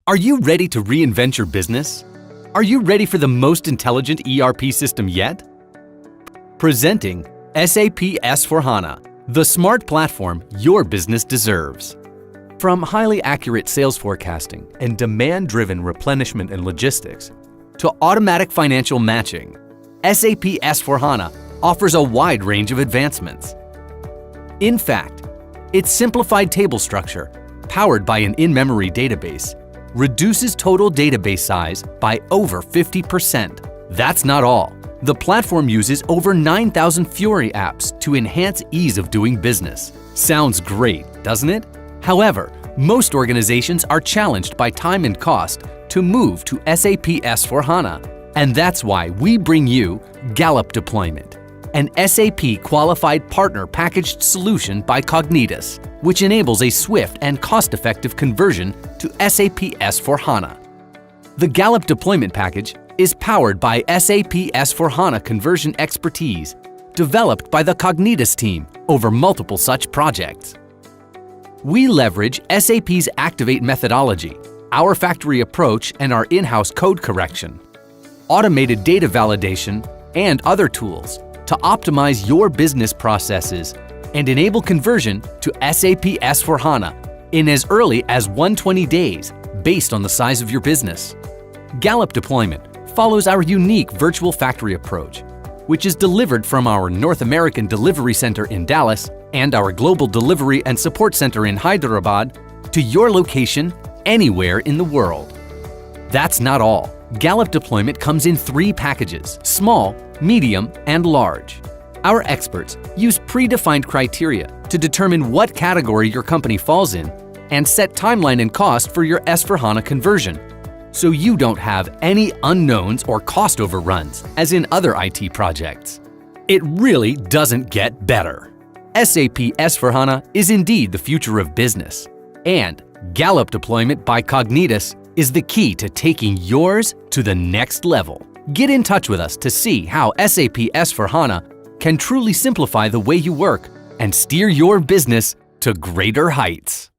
Are you ready to reinvent your business? Are you ready for the most intelligent ERP system yet? Presenting SAP S/4HANA, the smart platform your business deserves. From highly accurate sales forecasting and demand-driven replenishment and logistics to automatic financial matching, SAP S/4HANA offers a wide range of advancements. In fact, its simplified table structure, powered by an in-memory database, reduces total database size by over 50%. That's not all. The platform uses over 9,000 Fiori apps to enhance ease of doing business. Sounds great, doesn't it? However, most organizations are challenged by time and cost to move to SAP S/4HANA, and that's why we bring you Gallop Deployment, an SAP qualified partner packaged solution by Cognitus, which enables a swift and cost-effective conversion to SAP S/4HANA. The Gallop Deployment package is powered by SAP S/4HANA conversion expertise, developed by the Cognitus team over multiple such projects. We leverage SAP's Activate methodology, our factory approach, and our in-house code correction, automated data validation, and other tools to optimize your business processes and enable conversion to SAP S/4HANA in as early as 120 days based on the size of your business. Gallop Deployment follows our unique virtual factory approach, which is delivered from our North American Delivery Center in Dallas and our Global Delivery and Support Center in Hyderabad to your location anywhere in the world. That's not all. Gallop Deployment comes in 3 packages: small, medium, and large. Our experts use predefined criteria to determine what category your company falls in and set timeline and cost for your S/4HANA conversion, so you don't have any unknowns or cost overruns as in other IT projects. It really doesn't get better. SAP S/4HANA is indeed the future of business, and Gallop Deployment by Cognitus is the key to taking yours to the next level. Get in touch with us to see how SAP S/4HANA can truly simplify the way you work and steer your business to greater heights.